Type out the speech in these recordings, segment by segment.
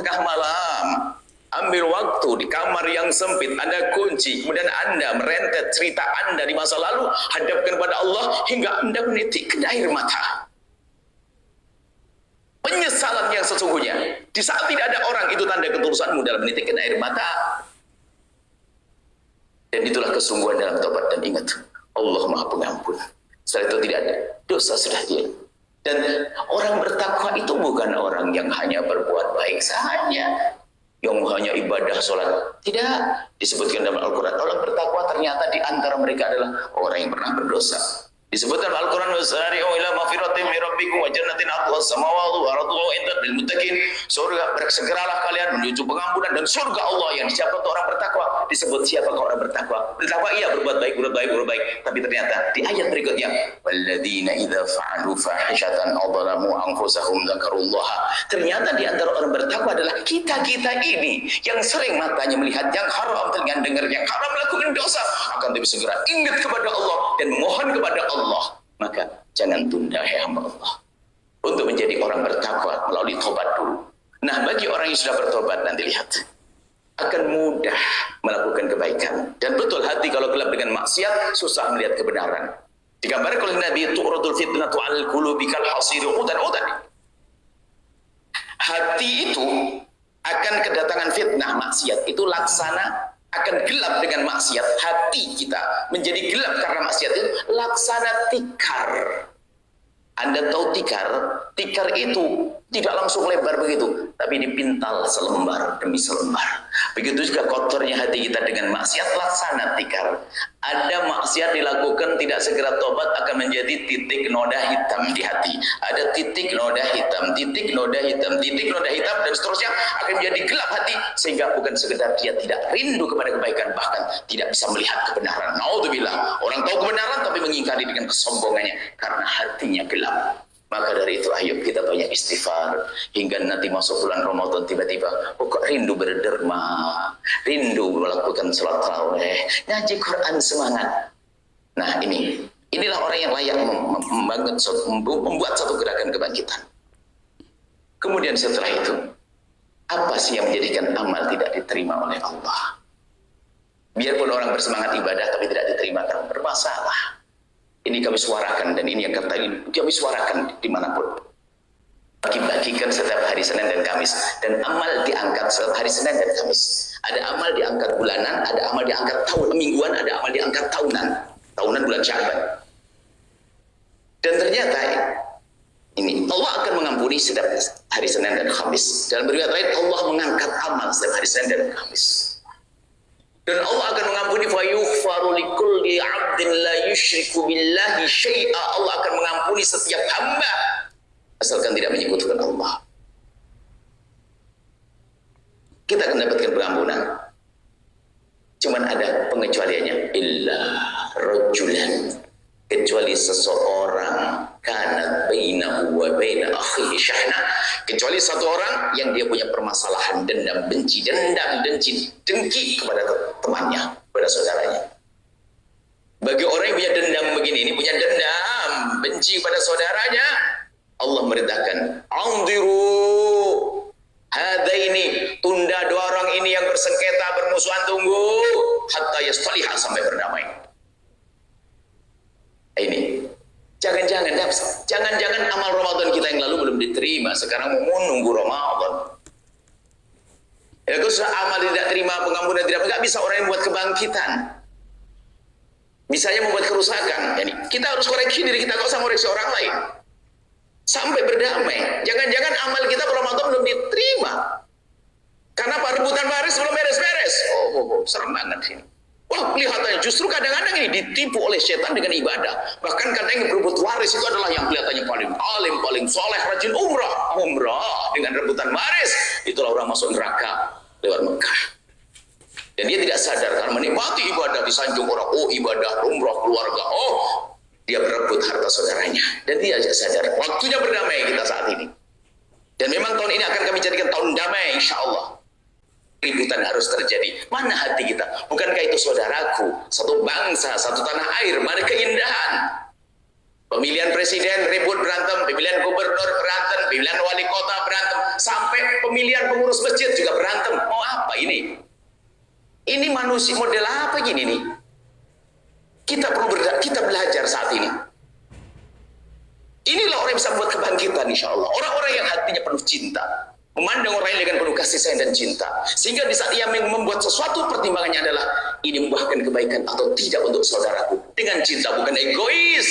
tengah malam, ambil waktu di kamar yang sempit, Anda kunci, kemudian Anda merentet cerita Anda di masa lalu, hadapkan kepada Allah hingga Anda menitikkan air mata. Penyesalan yang sesungguhnya. Di saat tidak ada orang, itu tanda ketulusanmu dalam menitikkan air mata. Dan itulah kesungguhan dalam taubat. Dan ingat, Allah Maha Pengampun. Setelah itu tidak ada dosa sudah dia. Dan orang bertakwa itu bukan orang yang hanya berbuat baik saja, yang hanya ibadah sholat. Tidak, disebutkan dalam Al-Quran, orang bertakwa ternyata di antara mereka adalah orang yang pernah berdosa. Disebutkan Al-Quran, wasari'u ila maghfiratin min rabbikum wa jannatin 'arduha as-samawati wal ardu u'iddat lil muttaqin. Surga, bersegeralah kalian menuju pengampunan dan surga Allah yang disiapkan untuk orang bertakwa. Disebut siapa orang bertakwa? Bertakwa iya, berbuat baik. Tapi ternyata di ayat berikutnya, walladzina idza fa'alu fahishatan aw dhalamu anfusahum dzakarullaha. Ternyata di antara orang bertakwa adalah kita-kita ini yang sering matanya melihat yang haram, telinga dengar yang haram, melakukan dosa, akan tapi segera ingat kepada Allah dan memohon kepada Allah. Maka jangan tunda, hai hamba Allah, untuk menjadi orang bertakwa melalui tobat dulu. Nah, bagi orang yang sudah bertobat, nanti lihat akan mudah melakukan kebaikan. Dan betul, hati kalau gelap dengan maksiat susah melihat kebenaran. Digambarkan oleh Nabi, tu'radul fitnatu 'alal qulubi kal hasiri udan. Hati itu akan kedatangan fitnah maksiat, itu laksana akan gelap dengan maksiat. Hati kita menjadi gelap karena maksiat itu laksana tikar. Anda tahu tikar? Tikar itu tidak langsung lebar begitu, tapi dipintal selembar demi selembar. Begitu juga kotornya hati kita dengan maksiat, laksana tikar. Ada maksiat dilakukan, tidak segera tobat, akan menjadi titik noda hitam di hati. Ada titik noda hitam, titik noda hitam, titik noda hitam, dan seterusnya akan menjadi gelap hati, sehingga bukan sekedar dia tidak rindu kepada kebaikan, bahkan tidak bisa melihat kebenaran. Naudzubillah, orang tahu kebenaran tapi mengingkari dengan kesombongannya karena hatinya gelap. Maka dari itu ayo kita banyak istighfar hingga nanti masuk bulan Ramadan tiba-tiba kok rindu berderma, rindu melakukan salat tarawih, ngaji Quran semangat. Nah, inilah orang yang layak membuat satu gerakan kebangkitan. Kemudian setelah itu, apa sih yang menjadikan amal tidak diterima oleh Allah? Biarpun orang bersemangat ibadah tapi tidak diterima karena bermasalah. Ini kami suarakan, dan ini yang kami suarakan dimanapun. Bagi-bagikan setiap hari Senin dan Kamis, dan amal diangkat setiap hari Senin dan Kamis. Ada amal diangkat bulanan, ada amal diangkat mingguan, ada amal diangkat tahunan bulan Sya'ban. Dan ternyata ini Allah akan mengampuni setiap hari Senin dan Kamis. Dalam riwayat lain, Allah mengangkat amal setiap hari Senin dan Kamis. Dan Allah akan mengampuni, fa yughfaru likulli 'abdin la yusyriku billahi syai'a. Allah akan mengampuni setiap hamba asalkan tidak menyekutukan Allah. Kita akan dapatkan pengampunan. Cuman ada pengecualiannya, illa rajulan, kecuali seseorang kana bainahu wa baina akhihi syahna, kecuali satu orang yang dia punya permasalahan dendam, benci, dengki kepada temannya, kepada saudaranya. Bagi orang yang punya dendam begini, ini punya dendam, benci pada saudaranya, Allah merintahkan, anziru hadaini, tunda dua orang ini yang bersengketa, bermusuhan, tunggu hatta yastaliha, sampai berdamai. Ini jangan-jangan amal Ramadan kita yang lalu belum diterima, sekarang mau nunggu Ramadan. Ya, kalau amal tidak terima, pengampunan tidak, nggak bisa orang yang buat kebangkitan. Bisanya membuat kerusakan. Jadi kita harus koreksi diri kita, nggak usah koreksi orang lain. Sampai berdamai. Jangan-jangan amal kita Ramadan belum diterima. Karena rebutan waris belum beres-beres. Oh, serem banget sini. Wah, kelihatannya justru kadang-kadang ini ditipu oleh setan dengan ibadah. Bahkan kadang yang berebut waris itu adalah yang kelihatannya paling alim, paling soleh, rajin umrah dengan rebutan waris. Itulah orang masuk neraka lewat Mekah. Dan dia tidak sadar karena menikmati ibadah, disanjung orang, oh ibadah, umrah, keluarga, oh dia berebut harta saudaranya. Dan dia tidak sadar. Waktunya berdamai kita saat ini. Dan memang tahun ini akan kami jadikan tahun damai, insya Allah. Ributan harus terjadi. Mana hati kita? Bukankah itu saudaraku, satu bangsa, satu tanah air, mana keindahan? Pemilihan presiden ribut berantem, pemilihan gubernur berantem, pemilihan wali kota berantem, sampai pemilihan pengurus masjid juga berantem. Mau apa ini? Ini manusia model apa gini nih? Kita belajar saat ini. Inilah orang yang bisa membuat kebangkitan, insya Allah. Orang-orang yang hatinya penuh cinta, memandang orang lain dengan penuh kasih sayang dan cinta, sehingga di saat ia membuat sesuatu, pertimbangannya adalah ini membuahkan kebaikan atau tidak untuk saudaraku, dengan cinta, bukan egois.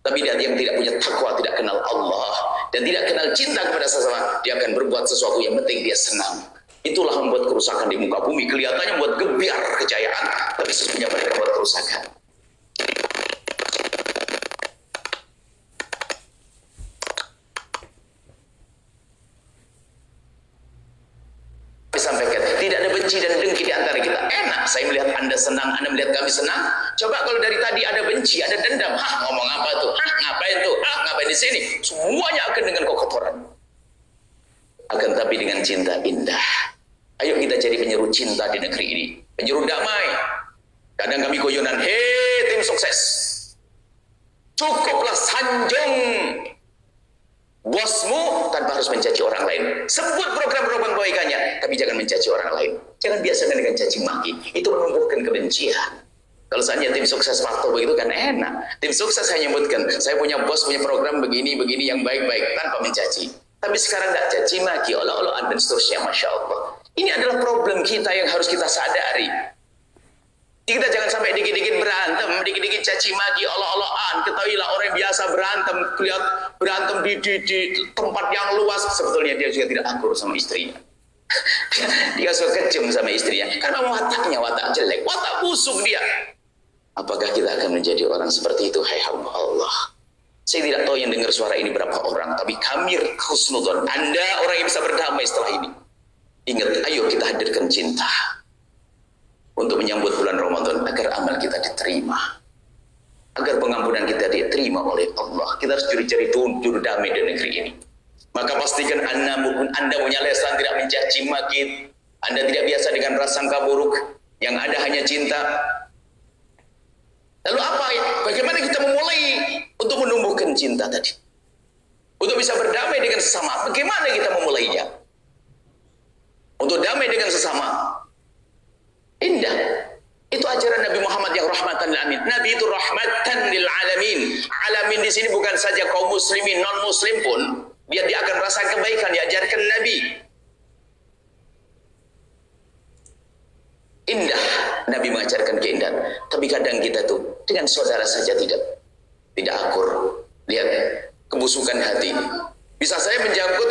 Tapi dia yang tidak punya takwa, tidak kenal Allah, dan tidak kenal cinta kepada sesama, dia akan berbuat sesuatu yang penting dia senang. Itulah membuat kerusakan di muka bumi. Kelihatannya membuat gebiar kejayaan, tapi sebenarnya mereka membuat kerusakan. Sampaikan, tidak ada benci dan dengki di antara kita. Enak saya melihat Anda senang, Anda melihat kami senang. Coba kalau dari tadi ada benci, ada dendam, ngomong apa tuh? Ngapain tuh? Ngapain di sini? Semuanya akan dengan kekotoran. Akan tapi dengan cinta indah. Ayo kita jadi penyeru cinta di negeri ini, penyeru damai. Kadang kami goyonan, hei tim sukses, cukuplah sanjung bosmu tanpa harus mencaci orang lain. Sebut program-program kebaikannya, tapi jangan mencaci orang lain. Jangan biasakan dengan caci maki. Itu menumbuhkan kebencian. Kalau seandainya tim sukses waktu begitu kan enak. Tim sukses hanya menyebutkan, saya punya bos, punya program begini-begini yang baik-baik tanpa mencaci. Tapi sekarang nggak caci maki, olah-olahan dan seterusnya, masya Allah. Ini adalah problem kita yang harus kita sadari. Kita jangan sampai dikit-dikit berantem, dikit-dikit caci maki, olah-olahan. Ketahuilah orang yang biasa berantem, lihat berantem di tempat yang luas, sebetulnya dia juga tidak akur sama istrinya. Dia suka kejam sama istrinya, karena wataknya watak jelek, watak busuk dia. Apakah kita akan menjadi orang seperti itu? Hai hamba Allah. Saya tidak tahu yang dengar suara ini berapa orang, tapi kami husnudon. Anda orang yang bisa berdamai setelah ini. Ingat, ayo kita hadirkan cinta untuk menyambut bulan Ramadan agar amal kita diterima, agar pengampunan kita diterima oleh Allah. Kita harus curi-curi juru damai di negeri ini. Maka pastikan Anda punya lesan tidak mencaci maki. Anda tidak biasa dengan prasangka buruk, yang ada hanya cinta. Lalu apa? Bagaimana kita memulai untuk menumbuhkan cinta tadi? Untuk bisa berdamai dengan sesama, bagaimana kita memulainya? Untuk damai dengan sesama, indah. Itu ajaran Nabi Muhammad yang rahmatan lil alamin. Nabi itu rahmatan lil alamin. Alamin di sini bukan saja kaum muslimin, non muslim pun dia akan merasa kebaikan diajarkan Nabi. Indah, Nabi mengajarkan keindahan. Tapi kadang kita tuh dengan saudara saja tidak akur. Lihat kebusukan hati. Bisa saya menjangkut,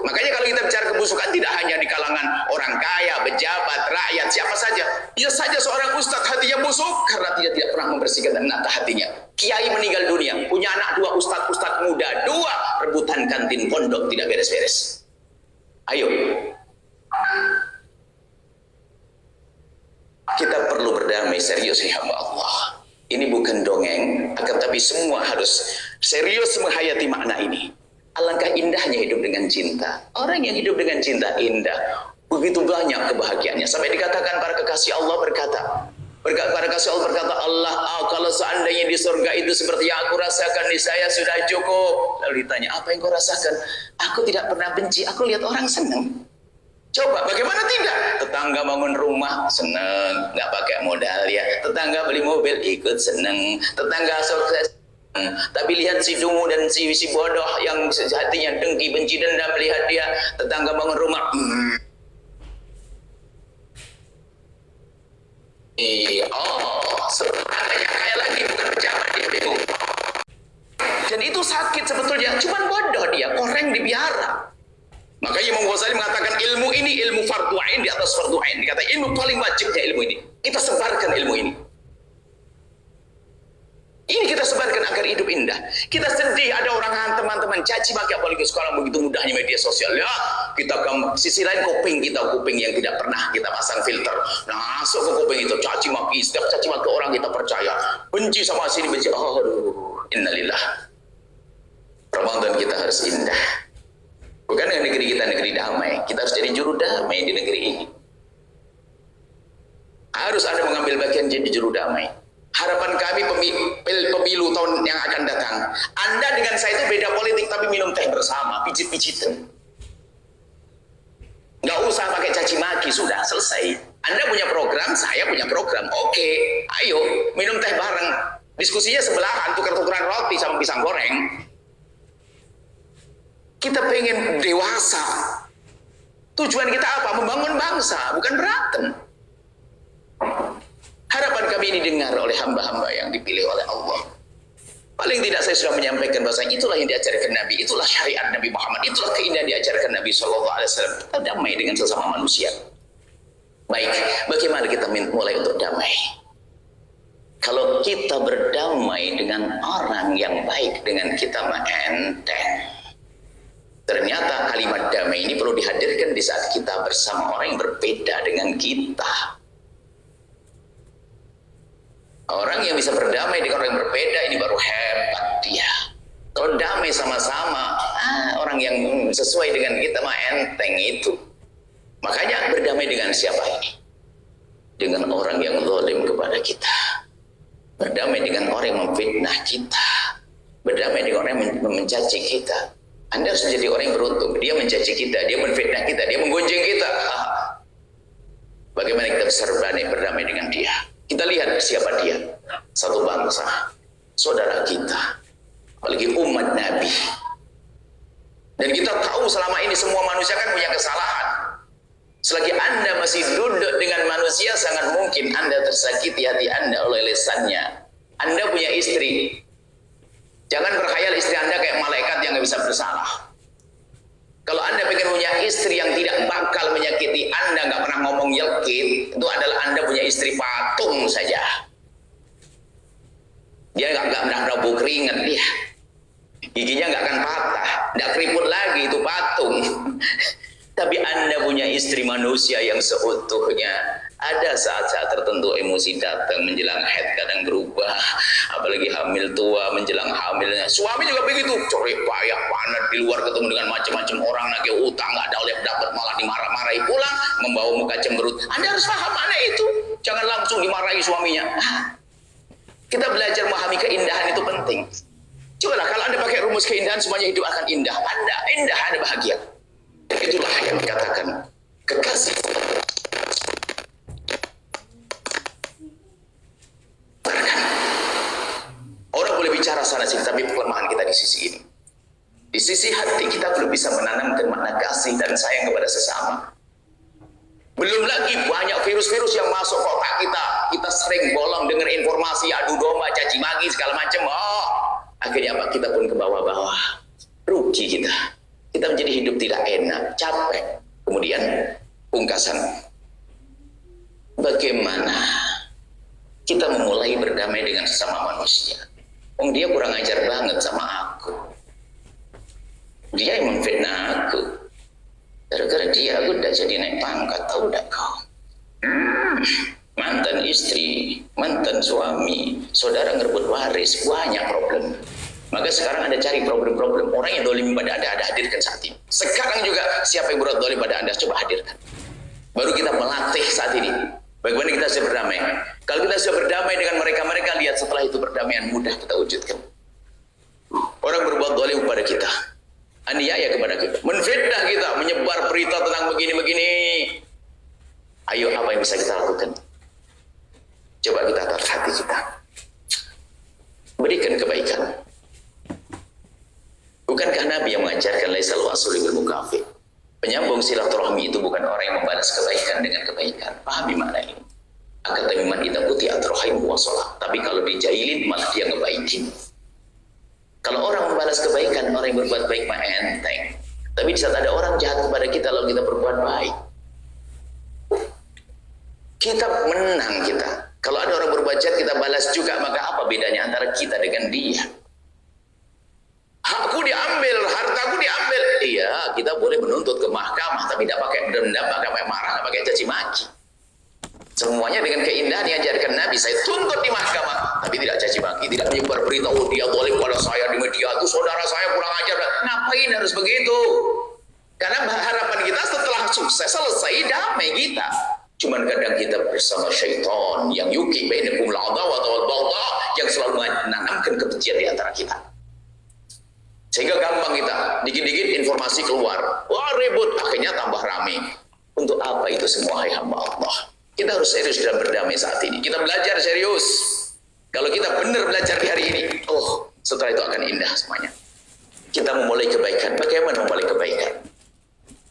makanya kalau kita bicara kebusukan tidak hanya di kalangan orang kaya, pejabat, rakyat, siapa saja. Bisa saja seorang ustadz hatinya busuk karena tidak pernah membersihkan dan menata hatinya. Kiai meninggal dunia, punya anak 2 ustadz muda, 2 rebutan kantin pondok tidak beres-beres. Ayo, kita perlu berdamai serius ya Allah. Ini bukan dongeng, akan tapi semua harus serius menghayati makna ini. Alangkah indahnya hidup dengan cinta. Orang yang hidup dengan cinta indah. Begitu banyak kebahagiaannya. Sampai dikatakan para kekasih Allah para kekasih Allah berkata, Allah, kalau seandainya di surga itu seperti yang aku rasakan di saya sudah cukup. Lalu ditanya, apa yang kau rasakan? Aku tidak pernah benci. Aku lihat orang senang. Coba, bagaimana tidak? Tetangga bangun rumah, senang. Nggak pakai modal ya. Tetangga beli mobil, ikut senang. Tetangga sukses. Tapi lihat si dungu dan si bodoh yang hatinya dengki, benci, dendam, melihat dia tetangga bangun rumah. Sebenarnya kaya lagi bukan pejabat dia bingung. Dan itu sakit sebetulnya, cuman bodoh dia, koreng dibiara. Makanya Imam Ghazali mengatakan ilmu ini ilmu fardu ain di atas fardu ain. Dikata ilmu paling wajibnya ilmu ini. Kita sebarkan ilmu ini. Ini kita sebarkan agar hidup indah. Kita sedih ada orang teman-teman caci maki apalagi sekarang begitu mudahnya media sosial. Ya, kita sisi lain kuping yang tidak pernah kita pasang filter. Nah, masuk ke kuping itu caci maki, setiap caci maki orang kita percaya. Benci sama sini benci. Aduh, innalillah. Ramadan kita harus indah. Bukan negeri kita negeri damai. Kita harus jadi juru damai di negeri ini. Harus ada mengambil bagian jadi juru damai. Harapan kami pemilu tahun yang akan datang. Anda dengan saya itu beda politik tapi minum teh bersama, pijit-pijitan. Nggak usah pakai caci maki, sudah selesai. Anda punya program, saya punya program. Oke, ayo minum teh bareng. Diskusinya sebelahan, tukar-tukaran roti sama pisang goreng. Kita pengen dewasa. Tujuan kita apa? Membangun bangsa, bukan berantem. Harapan kami ini dengar oleh hamba-hamba yang dipilih oleh Allah. Paling tidak saya sudah menyampaikan bahwa itulah yang diajarkan Nabi, itulah syariat Nabi Muhammad, itulah keindahan diajarkan Nabi SAW. Kita damai dengan sesama manusia. Baik, bagaimana kita mulai untuk damai? Kalau kita berdamai dengan orang yang baik dengan kita enteng. Ternyata kalimat damai ini perlu dihadirkan di saat kita bersama orang yang berbeda dengan kita. Orang yang bisa berdamai dengan orang yang berbeda ini baru hebat dia. Kalau damai sama-sama, orang yang sesuai dengan kita enteng itu. Makanya berdamai dengan siapa ini? Dengan orang yang zalim kepada kita. Berdamai dengan orang yang memfitnah kita. Berdamai dengan orang yang mencaci kita. Anda harus menjadi orang yang beruntung. Dia mencaci kita, dia menfitnah kita, dia menggonjeng kita. Bagaimana kita bisa berdamai dengan dia? Kita lihat siapa dia. Satu bangsa, saudara kita, apalagi umat Nabi. Dan kita tahu selama ini semua manusia kan punya kesalahan. Selagi Anda masih duduk dengan manusia, sangat mungkin Anda tersakiti hati Anda oleh lisannya. Anda punya istri, jangan berkhayal istri Anda kayak malaikat yang gak bisa bersalah. Kalau Anda pengen punya istri yang tidak bakal menyakiti Anda, gak pernah ngomong yelkit, itu adalah Anda punya istri patung saja. Dia gak pernah bau keringat dia. Giginya gak akan patah, gak keriput lagi, itu patung. Tapi Anda punya istri manusia yang seutuhnya. Ada saat-saat tertentu emosi datang, menjelang haid kadang berubah, apalagi hamil tua menjelang hamilnya. Suami juga begitu, corik payah panas di luar, ketemu dengan macam-macam orang, nagih utang, nggak ada oleh dapat, malah dimarah-marahi, pulang membawa muka cemberut. Anda harus paham mana itu, jangan langsung dimarahi suaminya. Kita belajar memahami keindahan itu penting. Cobalah kalau Anda pakai rumus keindahan, semuanya hidup akan indah. Anda indah, Anda bahagia. Itulah yang dikatakan kekasih. Orang boleh bicara sana sini, tapi kelemahan kita di sisi ini. Di sisi hati kita belum bisa menanamkan makna kasih dan sayang kepada sesama. Belum lagi banyak virus-virus yang masuk ke otak kita. Kita sering bolong dengar informasi adu domba, caci maki segala macam. Akhirnya apa? Kita pun ke bawah-bawah. Rugi kita. Kita menjadi hidup tidak enak, capek. Kemudian pungkasan. Bagaimana kita memulai berdamai dengan sesama manusia? Dia kurang ajar banget sama aku. Dia yang memfitnah aku. Gara-gara dia aku udah jadi naik pangkat, tahu udah kau. Mantan istri, mantan suami, saudara ngerebut waris, banyak problem. Maka sekarang Anda cari problem-problem. Orang yang dolim pada Anda hadirkan saat ini. Sekarang juga siapa yang berbuat dolim pada Anda, coba hadirkan. Baru kita melatih saat ini. Bagaimana kita bisa berdamai? Kalau kita sudah berdamai dengan mereka lihat setelah itu perdamaian mudah kita wujudkan. Orang berbuat dolim kepada kita, aniaya kepada kita, menfitnah kita, menyebar berita tentang begini-begini. Ayo, apa yang bisa kita lakukan? Coba kita tatap hati kita. Berikan kebaikan. Bukankah Nabi yang mengajarkan laisal wasuli bil mukafi? Penyambung silaturahmi itu bukan orang yang membalas kebaikan dengan kebaikan. Pahami makna ini. Akan tapi man idza quti'at rahimu wa shalah. Tapi kalau dijailin malah dia ngebaikin. Kalau orang membalas kebaikan, orang yang berbuat baik mah enteng. Tapi di saat ada orang jahat kepada kita lalu kita berbuat baik, kita menang kita. Kalau ada orang berbuat jahat kita balas juga, maka apa bedanya antara kita dengan dia? Hakku diambil, hartaku diambil. Iya, kita boleh menuntut ke mahkamah, tapi tidak pakai dendam, tidak pakai marah, tidak pakai caci maki. Semuanya dengan keindahan yang diajarkan Nabi. Saya tuntut di mahkamah, tapi tidak caci maki, tidak menyebar berita, oh dia zalim pada saya di media, itu saudara saya kurang ajar. Ngapain harus begitu? Karena harapan kita setelah sukses selesai damai kita. Cuman kadang kita bersama syaitan yang yuki bainakum al-adawata wal baghdha yang selalu menanamkan kebencian di antara kita. Sehingga gampang kita, dikit-dikit informasi keluar, wah ribut, akhirnya tambah rame. Untuk apa itu semua, hai hamba Allah? Kita harus serius dalam berdamai saat ini. Kita belajar serius. Kalau kita benar belajar di hari ini, oh, setelah itu akan indah semuanya. Kita memulai kebaikan. Bagaimana memulai kebaikan?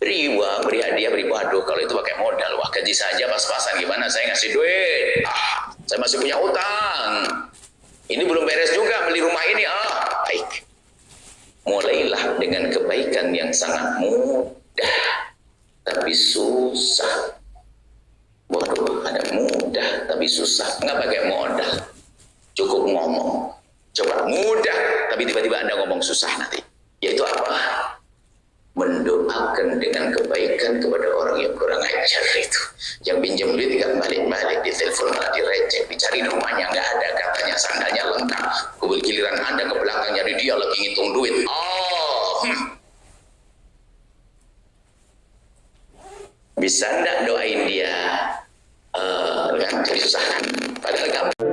Beri uang, beri hadiah, beri waduh. Kalau itu pakai modal, wah gaji saja pas-pasan gimana? Saya ngasih duit. Saya masih punya utang. Ini belum beres juga beli rumah ini. Baik. Mulailah dengan kebaikan yang sangat mudah, tapi susah. Waduh, ada mudah tapi susah. Nggak pakai modal, cukup ngomong. Coba mudah, tapi tiba-tiba Anda ngomong susah nanti. Yaitu apa? Mendoakan dengan kebaikan kepada orang yang kurang ajar itu. Yang pinjam duit nggak balik-balik, ditelepon malah direcek, dicari rumahnya nggak ada, katanya sandalnya lengkap. Giliran Anda ke belakang nyari dia lagi ngitung duit. Bisa nggak doain dia? Kan jadi susah kan? Padahal gampang.